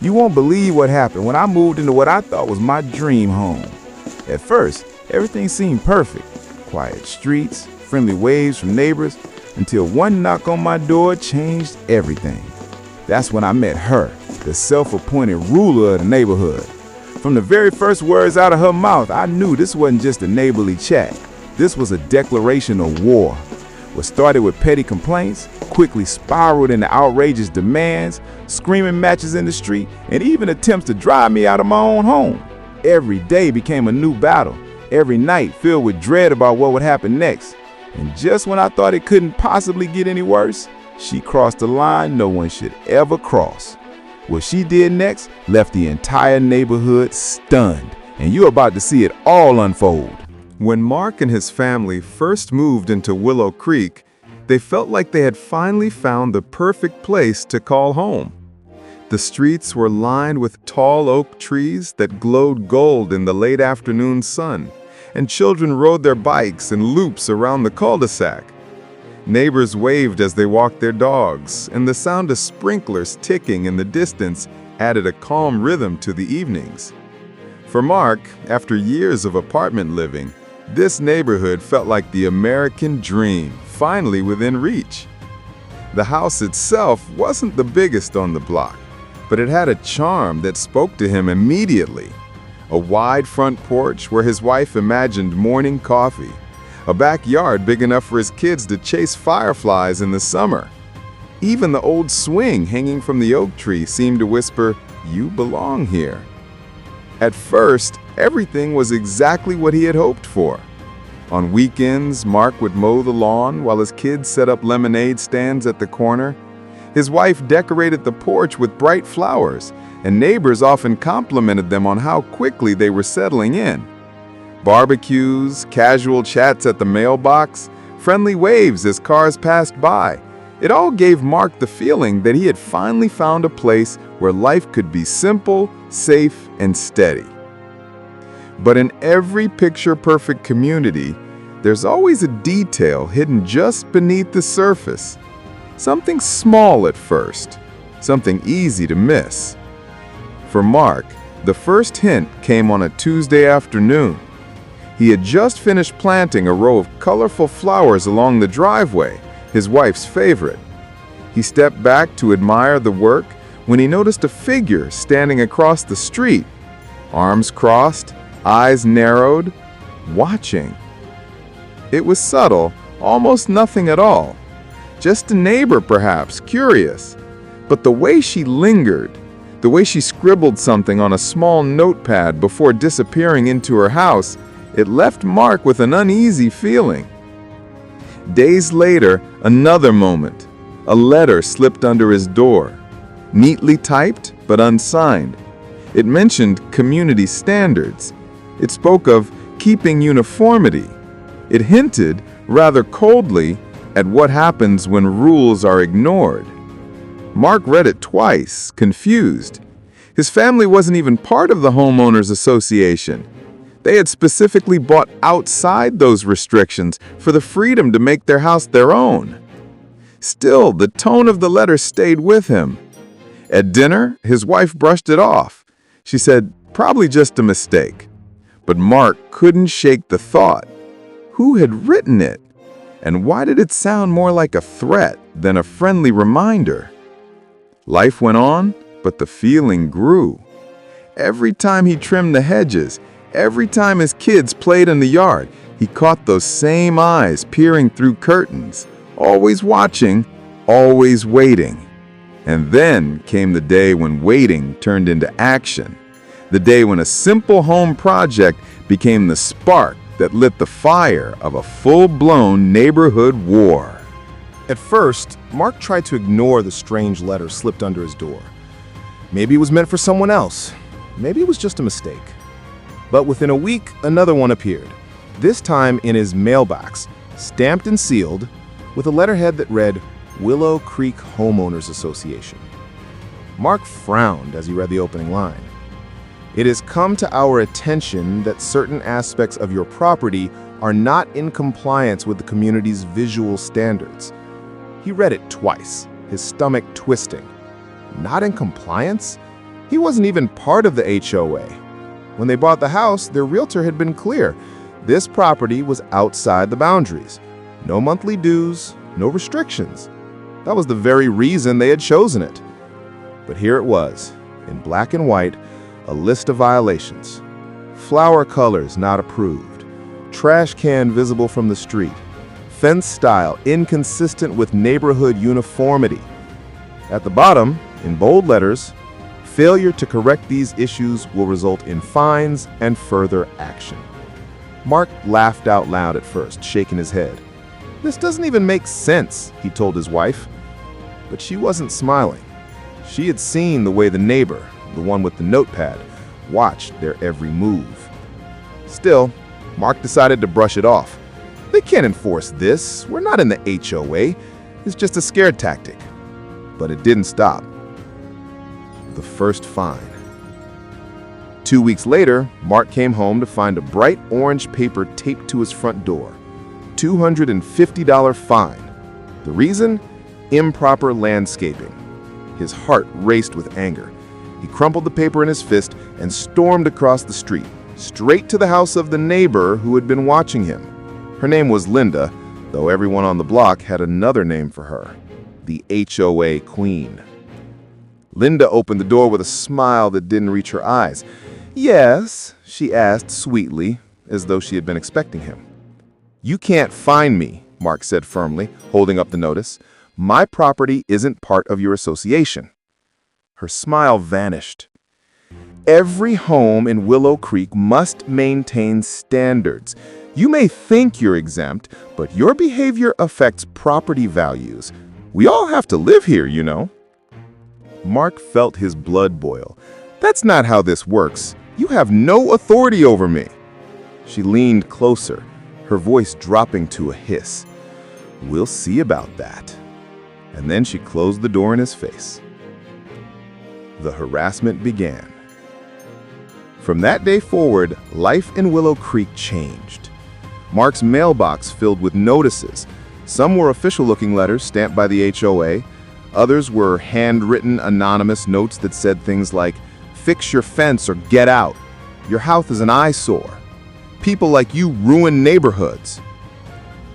You won't believe what happened when I moved into what I thought was my dream home. At first, everything seemed perfect. Quiet streets, friendly waves from neighbors, until one knock on my door changed everything. That's when I met her, the self-appointed ruler of the neighborhood. From the very first words out of her mouth, I knew this wasn't just a neighborly chat. This was a declaration of war. What started with petty complaints quickly spiraled into outrageous demands, screaming matches in the street, and even attempts to drive me out of my own home. Every day became a new battle, every night filled with dread about what would happen next. And just when I thought it couldn't possibly get any worse, she crossed the line no one should ever cross. What she did next left the entire neighborhood stunned, and you're about to see it all unfold. When Mark and his family first moved into Willow Creek, they felt like they had finally found the perfect place to call home. The streets were lined with tall oak trees that glowed gold in the late afternoon sun, and children rode their bikes in loops around the cul-de-sac. Neighbors waved as they walked their dogs, and the sound of sprinklers ticking in the distance added a calm rhythm to the evenings. For Mark, after years of apartment living, this neighborhood felt like the American dream, finally within reach. The house itself wasn't the biggest on the block, but it had a charm that spoke to him immediately. A wide front porch where his wife imagined morning coffee, a backyard big enough for his kids to chase fireflies in the summer. Even the old swing hanging from the oak tree seemed to whisper, "You belong here." At first, everything was exactly what he had hoped for. On weekends, Mark would mow the lawn while his kids set up lemonade stands at the corner. His wife decorated the porch with bright flowers, and neighbors often complimented them on how quickly they were settling in. Barbecues, casual chats at the mailbox, friendly waves as cars passed by. It all gave Mark the feeling that he had finally found a place where life could be simple, safe, and steady. But in every picture-perfect community, there's always a detail hidden just beneath the surface. Something small at first, something easy to miss. For Mark, the first hint came on a Tuesday afternoon. He had just finished planting a row of colorful flowers along the driveway, his wife's favorite. He stepped back to admire the work when he noticed a figure standing across the street, arms crossed, eyes narrowed, watching. It was subtle, almost nothing at all. Just a neighbor, perhaps, curious. But the way she lingered, the way she scribbled something on a small notepad before disappearing into her house, it left Mark with an uneasy feeling. Days later, another moment. A letter slipped under his door. Neatly typed, but unsigned. It mentioned community standards. It spoke of keeping uniformity. It hinted, rather coldly, at what happens when rules are ignored. Mark read it twice, confused. His family wasn't even part of the homeowners association. They had specifically bought outside those restrictions for the freedom to make their house their own. Still, the tone of the letter stayed with him. At dinner, his wife brushed it off. She said, "Probably just a mistake." But Mark couldn't shake the thought. Who had written it? And why did it sound more like a threat than a friendly reminder? Life went on, but the feeling grew. Every time he trimmed the hedges, every time his kids played in the yard, he caught those same eyes peering through curtains, always watching, always waiting. And then came the day when waiting turned into action. The day when a simple home project became the spark that lit the fire of a full-blown neighborhood war. At first, Mark tried to ignore the strange letter slipped under his door. Maybe it was meant for someone else. Maybe it was just a mistake. But within a week, another one appeared, this time in his mailbox, stamped and sealed, with a letterhead that read, Willow Creek Homeowners Association. Mark frowned as he read the opening line. "It has come to our attention that certain aspects of your property are not in compliance with the community's visual standards." He read it twice, his stomach twisting. Not in compliance? He wasn't even part of the HOA. When they bought the house, their realtor had been clear. This property was outside the boundaries. No monthly dues, no restrictions. That was the very reason they had chosen it. But here it was, in black and white, a list of violations. Flower colors not approved. Trash can visible from the street. Fence style inconsistent with neighborhood uniformity. At the bottom, in bold letters, failure to correct these issues will result in fines and further action. Mark laughed out loud at first, shaking his head. "This doesn't even make sense," he told his wife. But she wasn't smiling. She had seen the way the neighbor, the one with the notepad, watched their every move. Still, Mark decided to brush it off. "They can't enforce this. We're not in the HOA. It's just a scare tactic." But it didn't stop. The first fine. 2 weeks later, Mark came home to find a bright orange paper taped to his front door. $250 fine. The reason? Improper landscaping. His heart raced with anger. He crumpled the paper in his fist and stormed across the street, straight to the house of the neighbor who had been watching him. Her name was Linda, though everyone on the block had another name for her, the HOA Queen. Linda opened the door with a smile that didn't reach her eyes. "Yes?" she asked sweetly, as though she had been expecting him. "You can't fine me," Mark said firmly, holding up the notice. "My property isn't part of your association." Her smile vanished. "Every home in Willow Creek must maintain standards. You may think you're exempt, but your behavior affects property values. We all have to live here, you know." Mark felt his blood boil. "That's not how this works. You have no authority over me." She leaned closer, her voice dropping to a hiss. "We'll see about that." And then she closed the door in his face. The harassment began. From that day forward, life in Willow Creek changed. Mark's mailbox filled with notices. Some were official-looking letters stamped by the HOA. Others were handwritten, anonymous notes that said things like, "Fix your fence or get out. Your house is an eyesore. People like you ruin neighborhoods."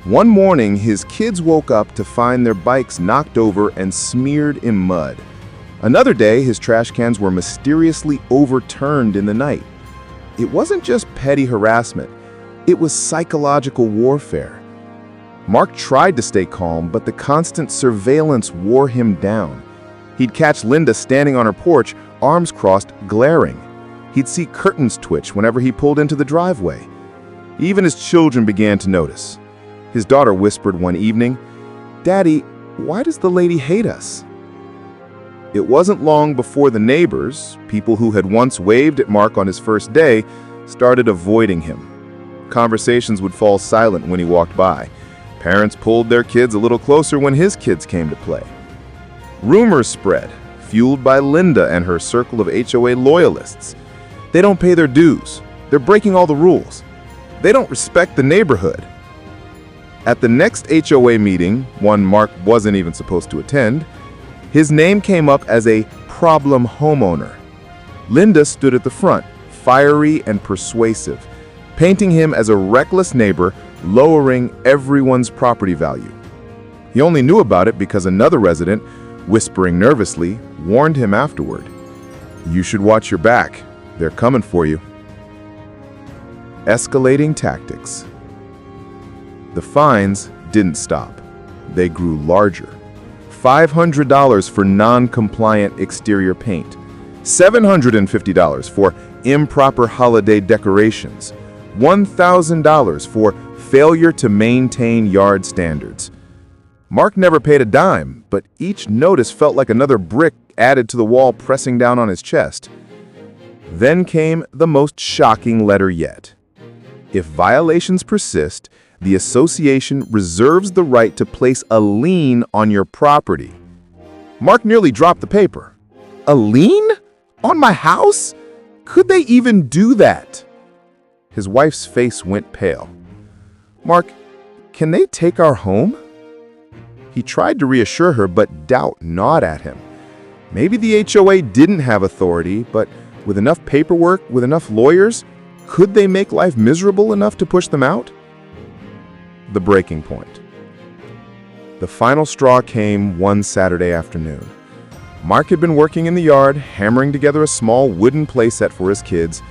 One morning, his kids woke up to find their bikes knocked over and smeared in mud. Another day, his trash cans were mysteriously overturned in the night. It wasn't just petty harassment. It was psychological warfare. Mark tried to stay calm, but the constant surveillance wore him down. He'd catch Linda standing on her porch, arms crossed, glaring. He'd see curtains twitch whenever he pulled into the driveway. Even his children began to notice. His daughter whispered one evening, "Daddy, why does the lady hate us?" It wasn't long before the neighbors, people who had once waved at Mark on his first day, started avoiding him. Conversations would fall silent when he walked by. Parents pulled their kids a little closer when his kids came to play. Rumors spread, fueled by Linda and her circle of HOA loyalists. They don't pay their dues. They're breaking all the rules. They don't respect the neighborhood. At the next HOA meeting, one Mark wasn't even supposed to attend, his name came up as a problem homeowner. Linda stood at the front, fiery and persuasive, painting him as a reckless neighbor, lowering everyone's property value. He only knew about it because another resident, whispering nervously, warned him afterward. "You should watch your back. They're coming for you." Escalating tactics. The fines didn't stop. They grew larger. $500 for non-compliant exterior paint. $750 for improper holiday decorations. $1,000 for failure to maintain yard standards. Mark never paid a dime, but each notice felt like another brick added to the wall, pressing down on his chest. Then came the most shocking letter yet. If violations persist, the association reserves the right to place a lien on your property. Mark nearly dropped the paper. A lien? On my house? Could they even do that? His wife's face went pale. "Mark, can they take our home?" He tried to reassure her, but doubt gnawed at him. Maybe the HOA didn't have authority, but with enough paperwork, with enough lawyers, could they make life miserable enough to push them out? The breaking point. The final straw came one Saturday afternoon. Mark had been working in the yard, hammering together a small wooden playset for his kids.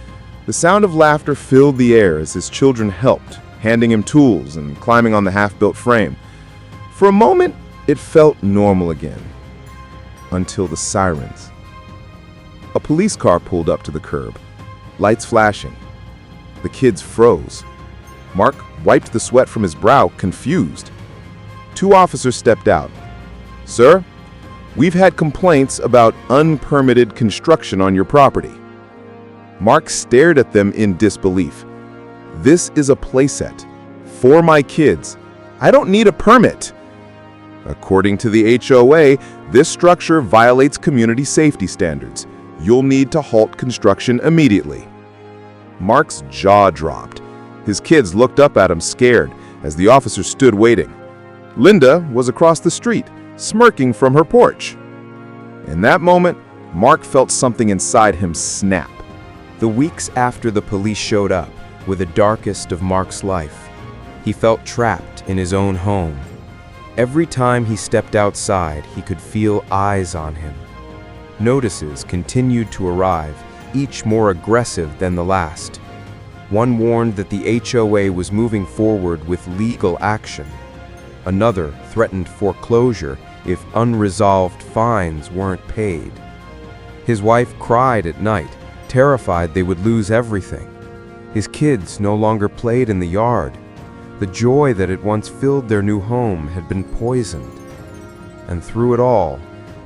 The sound of laughter filled the air as his children helped, handing him tools and climbing on the half-built frame. For a moment, it felt normal again. Until the sirens. A police car pulled up to the curb, lights flashing. The kids froze. Mark wiped the sweat from his brow, confused. 2 officers stepped out. "Sir, we've had complaints about unpermitted construction on your property." Mark stared at them in disbelief. "This is a playset. For my kids. I don't need a permit." According to the HOA, this structure violates community safety standards. You'll need to halt construction immediately. Mark's jaw dropped. His kids looked up at him scared as the officer stood waiting. Linda was across the street, smirking from her porch. In that moment, Mark felt something inside him snap. The weeks after the police showed up were the darkest of Mark's life. He felt trapped in his own home. Every time he stepped outside, he could feel eyes on him. Notices continued to arrive, each more aggressive than the last. One warned that the HOA was moving forward with legal action. Another threatened foreclosure if unresolved fines weren't paid. His wife cried at night, terrified they would lose everything. His kids no longer played in the yard. The joy that had once filled their new home had been poisoned. And through it all,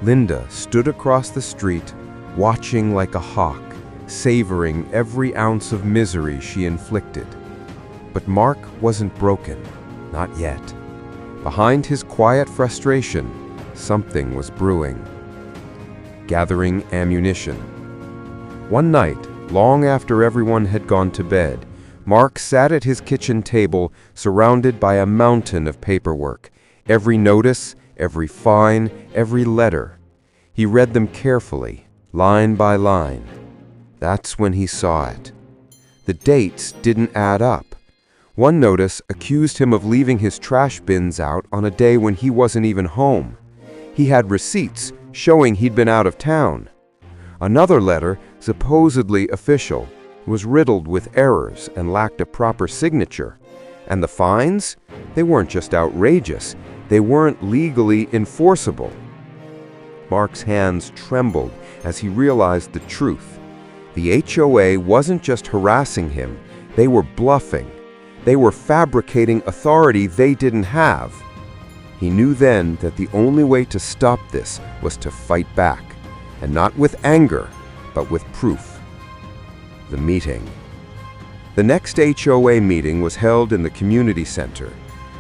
Linda stood across the street, watching like a hawk, savoring every ounce of misery she inflicted. But Mark wasn't broken, not yet. Behind his quiet frustration, something was brewing. Gathering ammunition. One night, long after everyone had gone to bed, Mark sat at his kitchen table, surrounded by a mountain of paperwork. Every notice, every fine, every letter. He read them carefully, line by line. That's when he saw it. The dates didn't add up. One notice accused him of leaving his trash bins out on a day when he wasn't even home. He had receipts showing he'd been out of town. Another letter, supposedly official, was riddled with errors and lacked a proper signature. And the fines? They weren't just outrageous. They weren't legally enforceable. Mark's hands trembled as he realized the truth. The HOA wasn't just harassing him. They were bluffing. They were fabricating authority they didn't have. He knew then that the only way to stop this was to fight back, and not with anger, but with proof. The meeting. The next HOA meeting was held in the community center,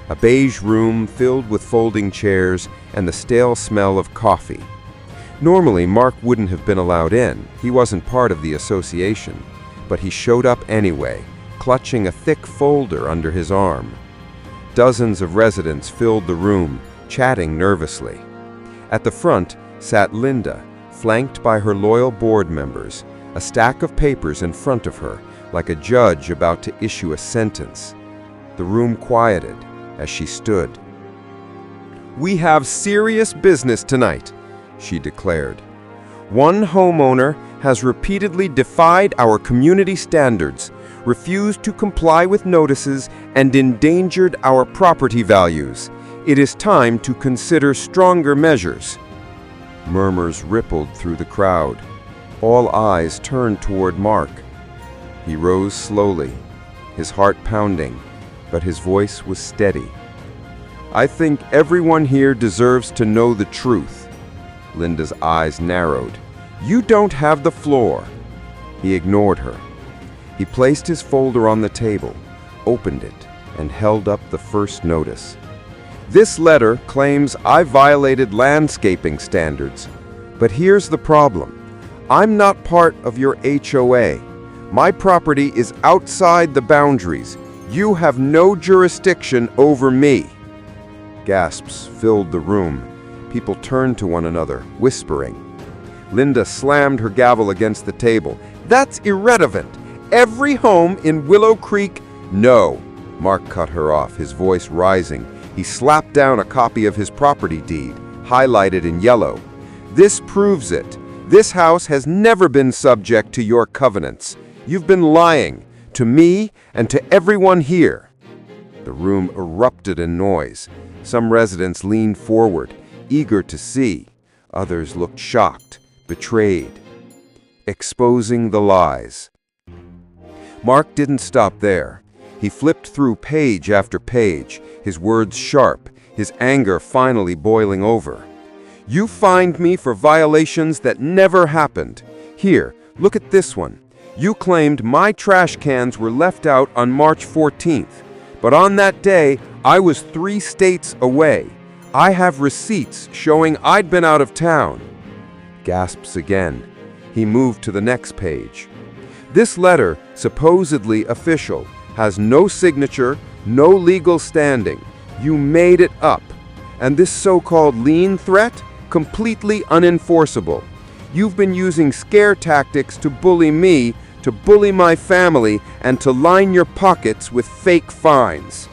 a beige room filled with folding chairs and the stale smell of coffee. Normally, Mark wouldn't have been allowed in. He wasn't part of the association, but he showed up anyway, clutching a thick folder under his arm. Dozens of residents filled the room, chatting nervously. At the front sat Linda, flanked by her loyal board members, a stack of papers in front of her, like a judge about to issue a sentence. The room quieted as she stood. "We have serious business tonight," she declared. "One homeowner has repeatedly defied our community standards, refused to comply with notices, and endangered our property values. It is time to consider stronger measures." Murmurs rippled through the crowd. All eyes turned toward Mark. He rose slowly, his heart pounding, but his voice was steady. "I think everyone here deserves to know the truth." Linda's eyes narrowed. "You don't have the floor." He ignored her. He placed his folder on the table, opened it, and held up the first notice. "This letter claims I violated landscaping standards. But here's the problem. I'm not part of your HOA. My property is outside the boundaries. You have no jurisdiction over me." Gasps filled the room. People turned to one another, whispering. Linda slammed her gavel against the table. "That's irrelevant. Every home in Willow Creek—" "No," Mark cut her off, his voice rising. He slapped down a copy of his property deed, highlighted in yellow. "This proves it. This house has never been subject to your covenants. You've been lying, to me and to everyone here." The room erupted in noise. Some residents leaned forward, eager to see. Others looked shocked, betrayed. Exposing the lies. Mark didn't stop there. He flipped through page after page, his words sharp, his anger finally boiling over. "You fined me for violations that never happened. Here, look at this one. You claimed my trash cans were left out on March 14th. But on that day, I was 3 states away. I have receipts showing I'd been out of town." Gasps again. He moved to the next page. "This letter, supposedly official, has no signature, no legal standing. You made it up. And this so-called lien threat? Completely unenforceable. You've been using scare tactics to bully me, to bully my family, and to line your pockets with fake fines."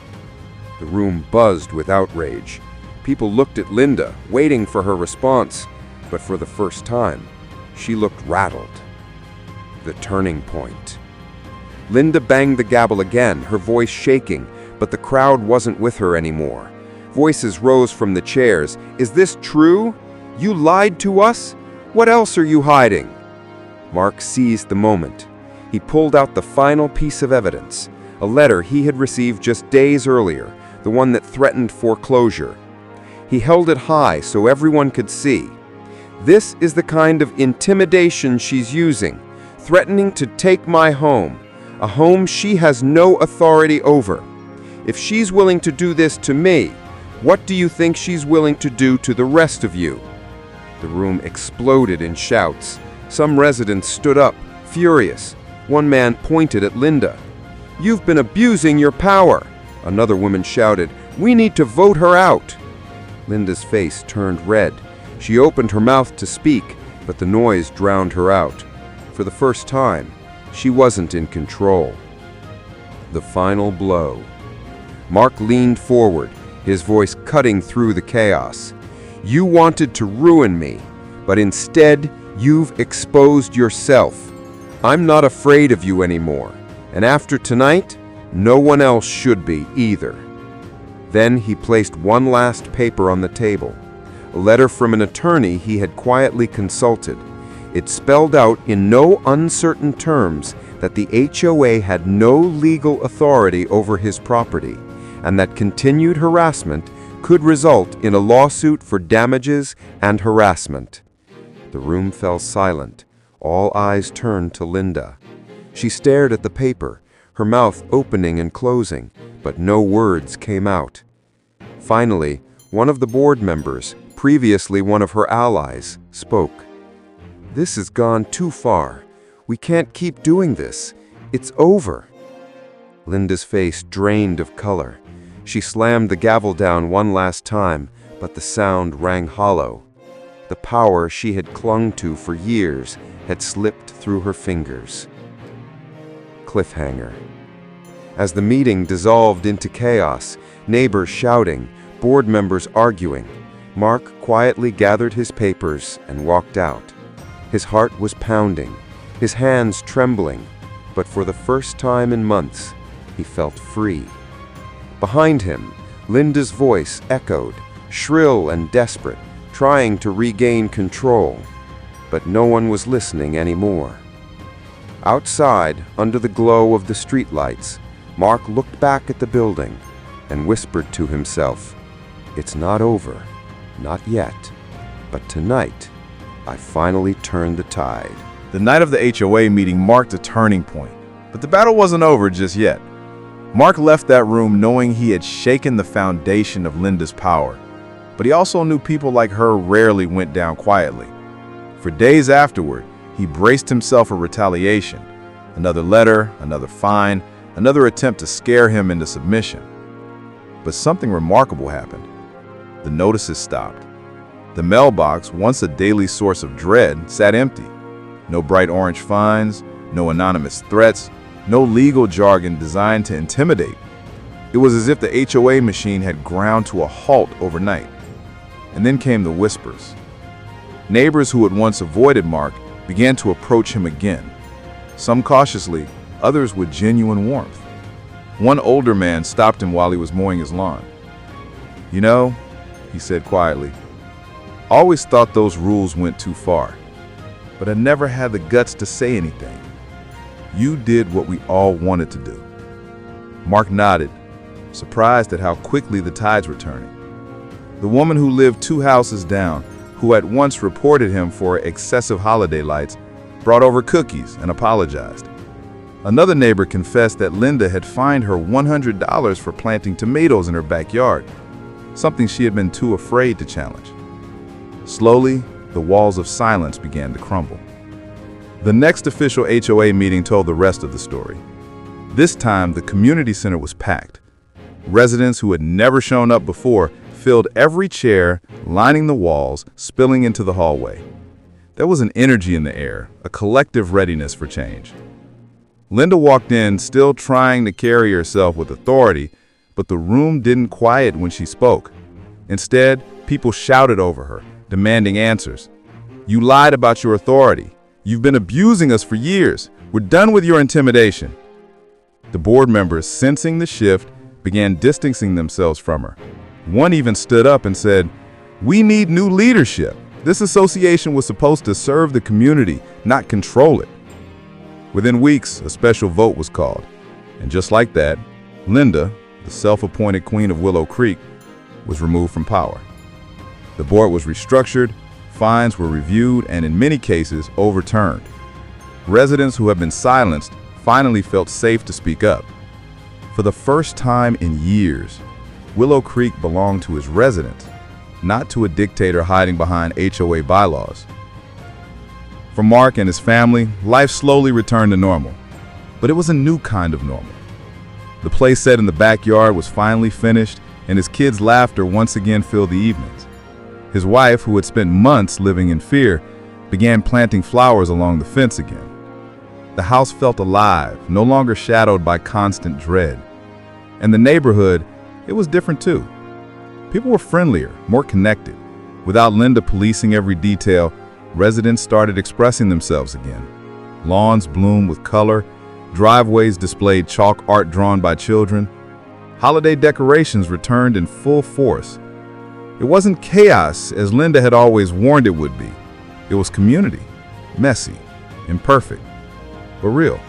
The room buzzed with outrage. People looked at Linda, waiting for her response, but for the first time, she looked rattled. The turning point. Linda banged the gavel again, her voice shaking, but the crowd wasn't with her anymore. Voices rose from the chairs. "Is this true? You lied to us? What else are you hiding?" Mark seized the moment. He pulled out the final piece of evidence, a letter he had received just days earlier, the one that threatened foreclosure. He held it high so everyone could see. "This is the kind of intimidation she's using, threatening to take my home, a home she has no authority over. If she's willing to do this to me, what do you think she's willing to do to the rest of you?" The room exploded in shouts. Some residents stood up, furious. One man pointed at Linda. "You've been abusing your power." Another woman shouted, "We need to vote her out." Linda's face turned red. She opened her mouth to speak, but the noise drowned her out. For the first time, she wasn't in control. The final blow. Mark leaned forward, his voice cutting through the chaos. "You wanted to ruin me, but instead, you've exposed yourself. I'm not afraid of you anymore, and after tonight, no one else should be either." Then he placed one last paper on the table, a letter from an attorney he had quietly consulted. It spelled out in no uncertain terms that the HOA had no legal authority over his property, and that continued harassment could result in a lawsuit for damages and harassment. The room fell silent. All eyes turned to Linda. She stared at the paper, her mouth opening and closing, but no words came out. Finally, one of the board members, previously one of her allies, spoke. "This has gone too far. We can't keep doing this. It's over." Linda's face drained of color. She slammed the gavel down one last time, but the sound rang hollow. The power she had clung to for years had slipped through her fingers. Cliffhanger. As the meeting dissolved into chaos, neighbors shouting, board members arguing, Mark quietly gathered his papers and walked out. His heart was pounding, his hands trembling, but for the first time in months, he felt free. Behind him, Linda's voice echoed, shrill and desperate, trying to regain control. But no one was listening anymore. Outside, under the glow of the streetlights, Mark looked back at the building and whispered to himself, "It's not over, not yet, but tonight, I finally turned the tide." The night of the HOA meeting marked a turning point, but the battle wasn't over just yet. Mark left that room knowing he had shaken the foundation of Linda's power, but he also knew people like her rarely went down quietly. For days afterward, he braced himself for retaliation. Another letter, another fine, another attempt to scare him into submission. But something remarkable happened. The notices stopped. The mailbox, once a daily source of dread, sat empty. No bright orange fines, no anonymous threats, no legal jargon designed to intimidate. It was as if the HOA machine had ground to a halt overnight. And then came the whispers. Neighbors who had once avoided Mark began to approach him again. Some cautiously, others with genuine warmth. One older man stopped him while he was mowing his lawn. "You know," he said quietly, "I always thought those rules went too far, but I never had the guts to say anything. You did what we all wanted to do." Mark nodded, surprised at how quickly the tides were turning. The woman who lived 2 houses down, who had once reported him for excessive holiday lights, brought over cookies and apologized. Another neighbor confessed that Linda had fined her $100 for planting tomatoes in her backyard, something she had been too afraid to challenge. Slowly, the walls of silence began to crumble. The next official HOA meeting told the rest of the story. This time, the community center was packed. Residents who had never shown up before filled every chair, lining the walls, spilling into the hallway. There was an energy in the air, a collective readiness for change. Linda walked in, still trying to carry herself with authority, but the room didn't quiet when she spoke. Instead, people shouted over her, demanding answers. "You lied about your authority. You've been abusing us for years. We're done with your intimidation." The board members, sensing the shift, began distancing themselves from her. One even stood up and said, "We need new leadership. This association was supposed to serve the community, not control it." Within weeks, a special vote was called. And just like that, Linda, the self-appointed queen of Willow Creek, was removed from power. The board was restructured, fines were reviewed, and in many cases, overturned. Residents who had been silenced finally felt safe to speak up. For the first time in years, Willow Creek belonged to its residents, not to a dictator hiding behind HOA bylaws. For Mark and his family, life slowly returned to normal. But it was a new kind of normal. The play set in the backyard was finally finished, and his kids' laughter once again filled the evenings. His wife, who had spent months living in fear, began planting flowers along the fence again. The house felt alive, no longer shadowed by constant dread. And the neighborhood, it was different too. People were friendlier, more connected. Without Linda policing every detail, residents started expressing themselves again. Lawns bloomed with color, driveways displayed chalk art drawn by children. Holiday decorations returned in full force. It wasn't chaos as Linda had always warned it would be. It was community, messy, imperfect, but real.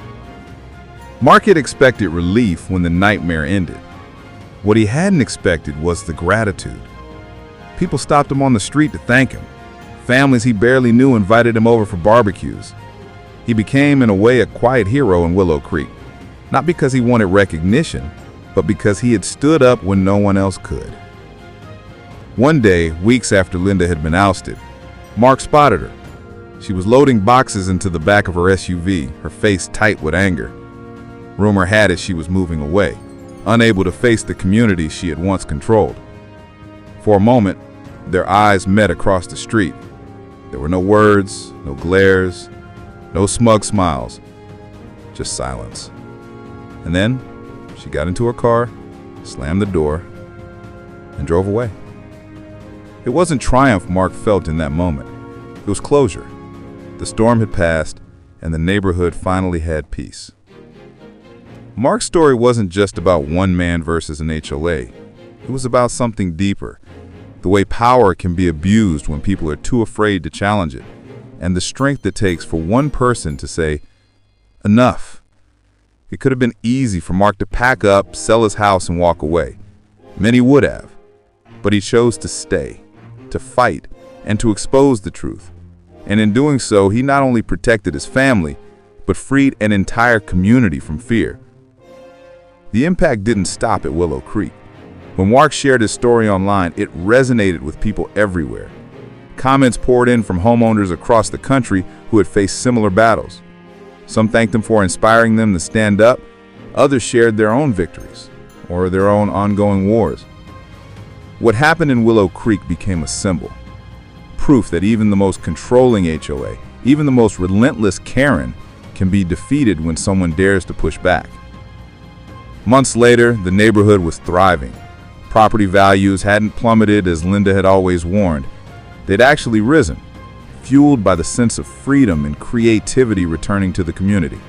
Mark had expected relief when the nightmare ended. What he hadn't expected was the gratitude. People stopped him on the street to thank him. Families he barely knew invited him over for barbecues. He became, in a way, a quiet hero in Willow Creek, not because he wanted recognition, but because he had stood up when no one else could. One day, weeks after Linda had been ousted, Mark spotted her. She was loading boxes into the back of her SUV, her face tight with anger. Rumor had it she was moving away, unable to face the community she had once controlled. For a moment, their eyes met across the street. There were no words, no glares, no smug smiles, just silence. And then she got into her car, slammed the door, and drove away. It wasn't triumph Mark felt in that moment. It was closure. The storm had passed, and the neighborhood finally had peace. Mark's story wasn't just about one man versus an HOA. It was about something deeper. The way power can be abused when people are too afraid to challenge it, and the strength it takes for one person to say, "Enough." It could have been easy for Mark to pack up, sell his house, and walk away. Many would have. But he chose to stay, to fight, and to expose the truth. And in doing so, he not only protected his family, but freed an entire community from fear. The impact didn't stop at Willow Creek. When Mark shared his story online, it resonated with people everywhere. Comments poured in from homeowners across the country who had faced similar battles. Some thanked him for inspiring them to stand up. Others shared their own victories or their own ongoing wars. What happened in Willow Creek became a symbol. proof that even the most controlling HOA, even the most relentless Karen, can be defeated when someone dares to push back. Months later, the neighborhood was thriving. Property values hadn't plummeted as Linda had always warned. They'd actually risen, fueled by the sense of freedom and creativity returning to the community.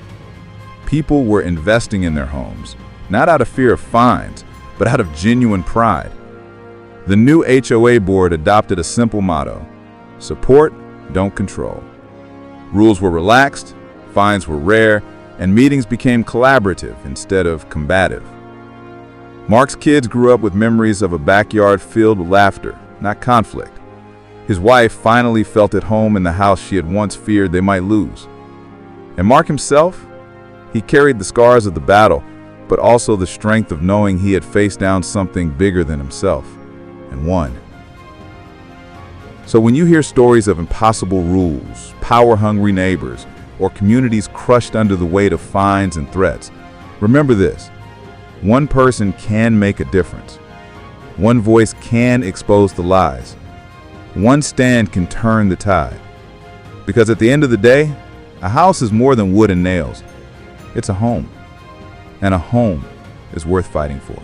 People were investing in their homes, not out of fear of fines, but out of genuine pride. The new HOA board adopted a simple motto: support, don't control. Rules were relaxed, fines were rare, and meetings became collaborative instead of combative. Mark's kids grew up with memories of a backyard filled with laughter, not conflict. His wife finally felt at home in the house she had once feared they might lose. And Mark himself, he carried the scars of the battle, but also the strength of knowing he had faced down something bigger than himself, and won. So when you hear stories of impossible rules, power-hungry neighbors, or communities crushed under the weight of fines and threats, remember this: one person can make a difference. One voice can expose the lies. One stand can turn the tide. Because at the end of the day, a house is more than wood and nails. It's a home. And a home is worth fighting for.